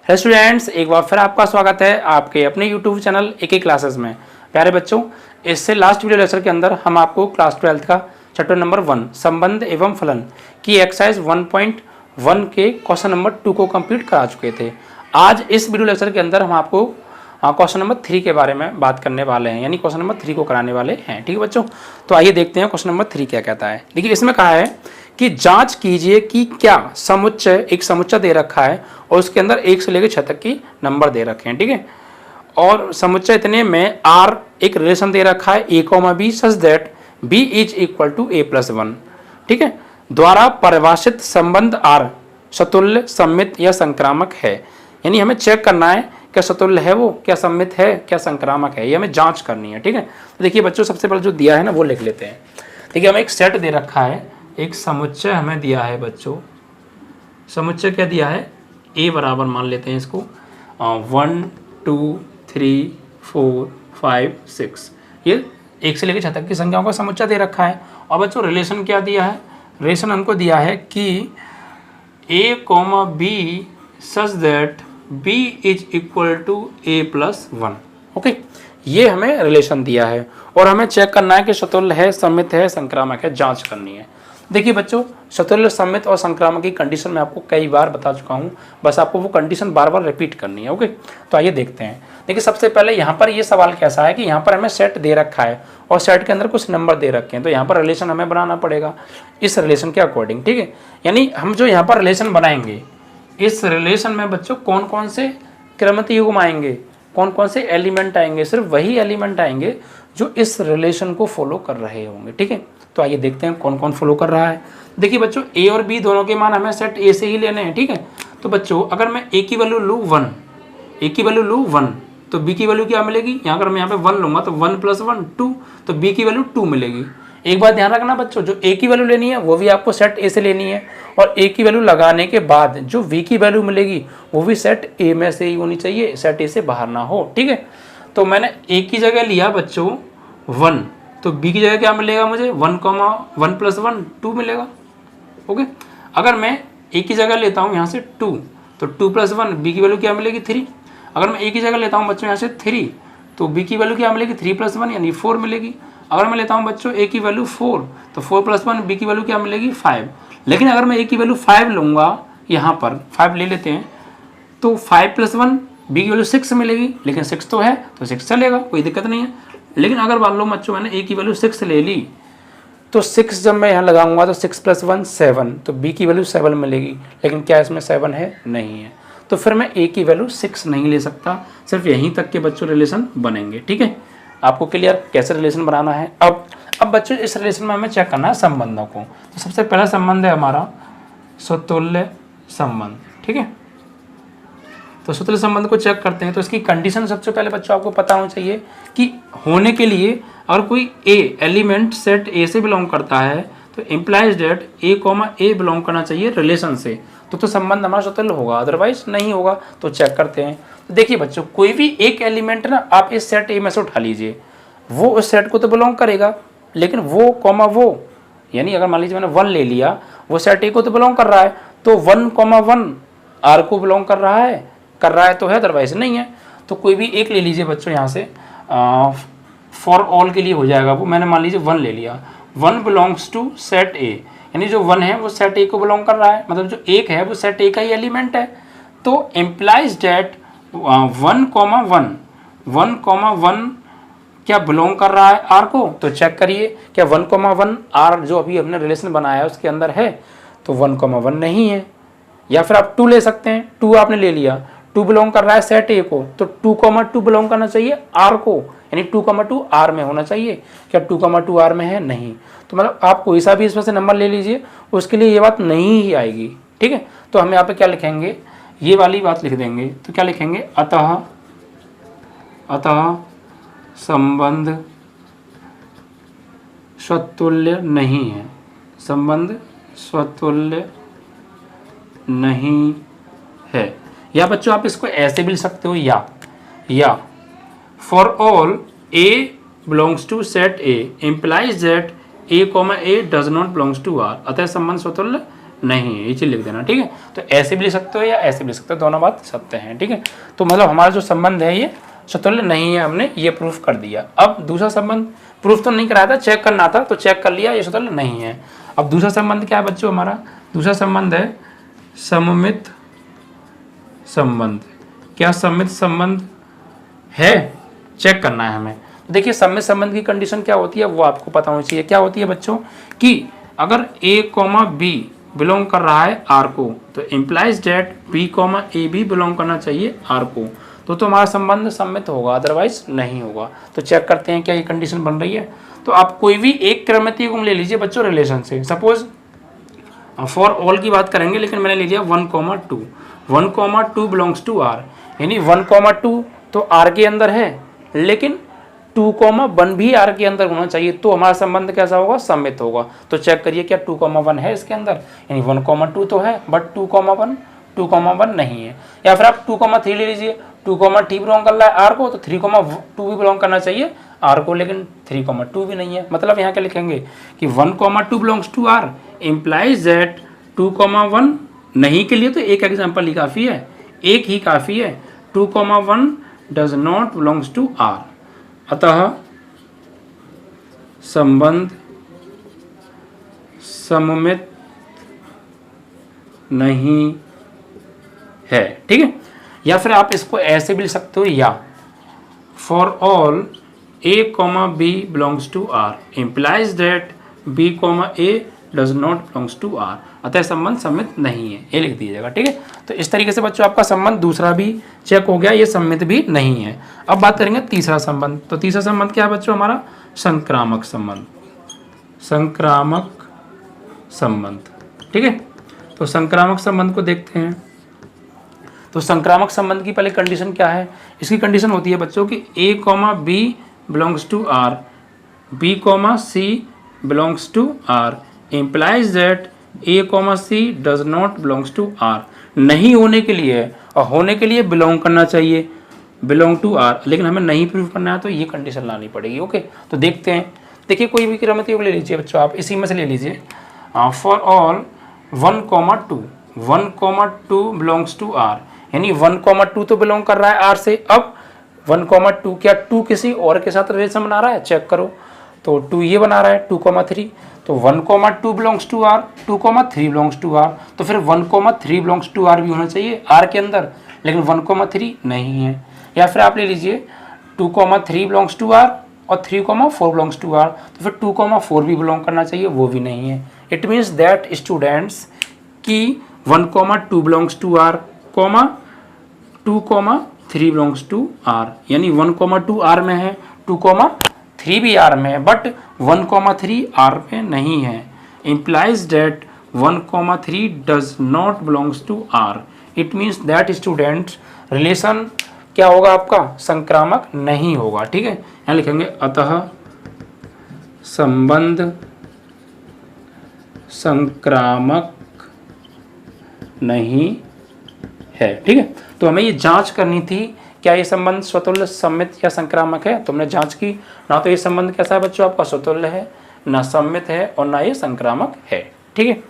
Hello students, एक बार फिर आपका स्वागत है आपके अपने यूट्यूब चैनल एक क्लासेस में। प्यारे बच्चों, इससे लास्ट वीडियो लेक्चर के अंदर हम आपको क्लास 12 का चैप्टर नंबर 1 संबंध एवं फलन की एक्सरसाइज 1.1 के क्वेश्चन नंबर 2 को कंप्लीट करा चुके थे। आज इस वीडियो लेक्चर के अंदर हम आपको क्वेश्चन नंबर 3 के बारे में बात करने वाले हैं, यानी क्वेश्चन नंबर 3 को कराने वाले हैं। ठीक है बच्चों, तो आइए देखते हैं क्वेश्चन नंबर 3 क्या कहता है। देखिए, इसमें कहा है कि जांच कीजिए कि क्या समुच्चय, एक समुच्चय दे रखा है और उसके अंदर 1 से लेकर 6 तक की नंबर दे रखे हैं। ठीक है, और समुच्चय इतने में आर एक रिलेशन दे रखा है a, b such that b is equal to a+1। ठीक है, द्वारा परिभाषित संबंध आर सतुल्य, सममित या संक्रामक है। यानी हमें चेक करना है क्या सतुल्य है वो, क्या सममित है, क्या संक्रामक है, ये हमें जांच करनी है। ठीक है, तो देखिए बच्चों, सबसे पहले जो दिया है ना वो लिख लेते हैं। देखिए, हमें एक सेट दे रखा है, एक समुच्चय हमें दिया है बच्चों। समुच्चय क्या दिया है, a बराबर मान लेते हैं इसको 1 2 3 4 5 6, ये 1 से लेकर 6 तक की संख्याओं का समुच्चय दे रखा है। और बच्चों रिलेशन क्या दिया है, रिलेशन हमको दिया है कि a, b such that b is equal to a+1। Okay, ये हमें रिलेशन दिया है और हमें चेक करना है कि सतुल्य है, सममित है, संक्रामक है, जांच करनी है। देखिए बच्चों, सतुल्य, सममित और संक्रामक की कंडीशन मैं आपको कई बार बता चुका हूँ, बस आपको वो कंडीशन बार बार रिपीट करनी है। ओके, तो आइए देखते हैं। देखिए, सबसे पहले यहाँ पर ये सवाल कैसा है कि यहाँ पर हमें सेट दे रखा है और सेट के अंदर कुछ नंबर दे रखे हैं, तो यहाँ पर रिलेशन हमें बनाना पड़ेगा इस रिलेशन के अकॉर्डिंग। ठीक है, यानी हम जो यहाँ पर रिलेशन बनाएंगे, इस रिलेशन में बच्चों कौन कौन से क्रमित युग्म आएंगे, कौन कौन से एलिमेंट आएंगे, सिर्फ वही एलिमेंट आएंगे जो इस रिलेशन को फॉलो कर रहे होंगे। ठीक है, तो आइए देखते हैं कौन कौन फॉलो कर रहा है। देखिए बच्चों, ए और बी दोनों के मान हमें सेट ए से ही लेने हैं। ठीक है, तो बच्चों अगर मैं ए की वैल्यू लूँ 1, ए की वैल्यू लूँ 1, तो बी की वैल्यू क्या मिलेगी, यहाँ अगर मैं यहाँ पे 1 लूँगा तो 1 + 1 2, तो बी की वैल्यू 2 मिलेगी। एक बात ध्यान रखना बच्चों, जो ए की वैल्यू लेनी है वो भी आपको सेट ए से लेनी है, और ए की वैल्यू लगाने के बाद जो वी की वैल्यू मिलेगी वो भी सेट ए में से ही होनी चाहिए, सेट ए से बाहर ना हो। ठीक है, तो मैंने ए की जगह लिया बच्चों 1, तो बी की जगह क्या मिलेगा मुझे 1, 1 + 1 2 मिलेगा। ओके, अगर मैं ए की जगह लेता हूँ यहाँ से 2, तो 2 + 1 बी की वैल्यू क्या मिलेगी 3। अगर मैं ए की जगह लेता हूँ बच्चों यहाँ से 3, तो बी की वैल्यू क्या मिलेगी 3 + 1 यानी 4 मिलेगी। अगर मैं लेता हूँ बच्चों ए की वैल्यू 4, तो 4 + 1 बी की वैल्यू क्या मिलेगी 5। लेकिन अगर मैं ए की वैल्यू 5 लूँगा, यहाँ पर 5 ले लेते हैं, तो 5 + 1 बी की वैल्यू 6 मिलेगी, लेकिन 6 तो है तो 6 चलेगा, कोई दिक्कत नहीं है। लेकिन अगर मान लो बच्चों मैंने ए की वैल्यू 6 ले ली, तो 6 जब मैं यहाँ लगाऊंगा तो 6 + 1 7, तो बी की वैल्यू 7 मिलेगी, लेकिन क्या इसमें 7 है, नहीं है। तो फिर मैं ए की वैल्यू 6 नहीं ले सकता, सिर्फ यहीं तक के बच्चों रिलेशन बनेंगे। ठीक है, आपको क्लियर कैसे रिलेशन बनाना है। अब बच्चों इस रिलेशन में हमें चेक करना है संबंधों को। तो सबसे पहला संबंध है हमारा सतुल्य संबंध। ठीक है, तो सतुल्य संबंध को चेक करते हैं। तो इसकी कंडीशन सबसे पहले बच्चों आपको पता होना चाहिए कि होने के लिए अगर कोई ए एलिमेंट सेट ए से बिलोंग करता है तो इम्प्लाइज डेट a, बिलोंग करना चाहिए रिलेशन से, तो संबंध हमारा सतुल्य होगा, अदरवाइज नहीं होगा। तो चेक करते हैं। तो देखिए बच्चों, कोई भी एक एलिमेंट ना आप इस सेट ए में से उठा लीजिए, वो उस सेट को तो बिलोंग करेगा, लेकिन वो यानी अगर मान लीजिए मैंने 1 ले लिया, वो सेट ए को तो बिलोंग कर रहा है, तो 1, 1 आर को बिलोंग कर रहा है तो है, अदरवाइज नहीं है। तो कोई भी एक ले लीजिए बच्चों, यहाँ से फॉर ऑल के लिए हो जाएगा वो। मैंने मान लीजिए 1 ले लिया, 1 बिलोंग्स टू सेट ए, यानी जो 1 है वो सेट ए को बिलोंग कर रहा है, मतलब जो 1 है वो सेट ए का ही एलिमेंट है। तो इम्प्लाइज डेट 1, 1 क्या बिलोंग कर रहा है आर को। तो चेक करिए क्या 1, 1 आर जो अभी हमने रिलेशन बनाया है उसके अंदर है, तो 1, 1 नहीं है। या फिर आप 2 ले सकते हैं, 2 आपने ले लिया, 2 बिलोंग कर रहा है सेट ए को, तो 2, 2 बिलोंग करना चाहिए आर को, यानी 2, 2 आर में होना चाहिए। क्या 2, 2 आर में है, नहीं। तो मतलब आप कोई सा भी इसमें से नंबर ले लीजिए, उसके लिए ये बात नहीं ही आएगी। ठीक है, तो हम यहाँ पे क्या लिखेंगे, ये वाली बात लिख देंगे। तो क्या लिखेंगे, अतः संबंध स्वतुल्य नहीं है, संबंध स्वतुल्य नहीं है। या बच्चों आप इसको ऐसे भी लिख सकते हो, या for all a belongs to set A implies that a, does not belongs to R, अतः संबंध स्वतुल्य नहीं है, ये चीज लिख देना, ठीक है। तो ऐसे भी लिख सकते हो या ऐसे भी लिख सकते हो, दोनों बात सत्य है, ठीक है। तो मतलब हमारा जो संबंध है ये स्वतुल्य नहीं है, हमने ये प्रूफ कर दिया। अब दूसरा संबंध प्रूफ तो नहीं कराया था, चेक करना था, तो चेक कर लिया, ये स्वतुल्य नहीं है। अब दूसरा संबंध क्या है बच्चों हमारा? दूसरा संबंध है सममित संबंध। क्या सममित संबंध है? चेक करना है हमें। देखिए सममित संबंध की कंडीशन क्या होती है वो आपको पता होनी चाहिए। क्या होती है बच्चों कि अगर a, b बिलोंग कर रहा है R को, तो इम्प्लाइज डेट b, a भी बिलोंग करना चाहिए R को, तो हमारा संबंध सम्मित होगा, अदरवाइज नहीं होगा। तो चेक करते हैं क्या ये कंडीशन बन रही है। तो आप कोई भी एक क्रमितीय गुण ले लीजिए बच्चों रिलेशन से। सपोज फॉर ऑल की बात करेंगे, लेकिन मैंने ले लिया 1,2 1,2 बिलोंग्स टू R, यानी 1,2 तो R के अंदर है, लेकिन 2,1 भी R के अंदर होना चाहिए, तो हमारा संबंध कैसा होगा? सम्मित होगा। तो चेक करिए क्या 2,1 है इसके अंदर, यानी 1,2 तो है, बट 2,1 नहीं है। या फिर आप 2,3 ले लीजिए, 2,3 बिलोंग कर रहा है R को, तो 3,2 भी बिलोंग करना चाहिए R को, लेकिन 3,2 भी नहीं है। मतलब यहाँ क्या लिखेंगे कि 1,2 belongs to R implies that 2,1 नहीं के लिए तो एक एग्जाम्पल ही काफ़ी है, एक ही काफ़ी है। 2,1 does not belongs to R, अतः संबंध सममित नहीं है, ठीक है। या फिर आप इसको ऐसे भी लिख सकते हो, या for all a, b belongs to R implies that b, a does not belongs to R, अतः संबंध सम्मित नहीं है, ये लिख दीजिएगा, ठीक है। तो इस तरीके से बच्चों आपका संबंध दूसरा भी चेक हो गया, ये सम्मित भी नहीं है। अब बात करेंगे तीसरा संबंध। तो तीसरा संबंध क्या है बच्चों हमारा? संक्रामक संबंध। संक्रामक संबंध, ठीक है। तो संक्रामक संबंध को देखते हैं। तो संक्रामक संबंध की पहले कंडीशन क्या है? इसकी कंडीशन होती है बच्चों की a, b belongs to R, b, c belongs to R implies that a, c does not belongs to R। नहीं होने के लिए और होने के लिए बिलोंग करना चाहिए, बिलोंग टू R, लेकिन हमें नहीं प्रूव करना है, तो ये कंडीशन लानी पड़ेगी, ओके। तो देखते हैं। देखिए कोई भी क्रमितीय ले लीजिए बच्चों, आप इसी में से ले लीजिए। For all 1,2 belongs to R, यानी 1,2 तो बिलोंग कर रहा है R से। अब 1,2 क्या 2 किसी और के साथ रिलेशन बना रहा है? चेक करो, तो 2 ये बना रहा है 2,3, तो 1,2 belongs to R, 2,3 belongs to R, तो फिर 1,3 बिलोंग्स टू R भी होना चाहिए R के अंदर, लेकिन 1,3 नहीं है। या फिर आप ले लीजिए 2,3 बिलोंग्स टू R और 3,4 बिलोंग्स टू R, तो फिर 2,4 भी बिलोंग करना चाहिए, वो भी नहीं है। इट मीन्स दैट स्टूडेंट्स कि 1,2 belongs to R, 2,3 belongs to R, यानी 1,2 R में है, 2,3 भी R में है, बट 1,3 R में नहीं है। implies that 1,3 does not belongs to R। it means that students relation क्या होगा आपका? संक्रामक नहीं होगा, ठीक है। यहाँ लिखेंगे अतः संबंध संक्रामक नहीं है, ठीक है। तो हमें ये जांच करनी थी क्या ये संबंध स्वतुल्य, सम्मित या संक्रामक है। तुमने जांच की ना, तो ये संबंध कैसा है बच्चों आपका? स्वतुल्य है, ना सम्मित है और ना ये संक्रामक है, ठीक है।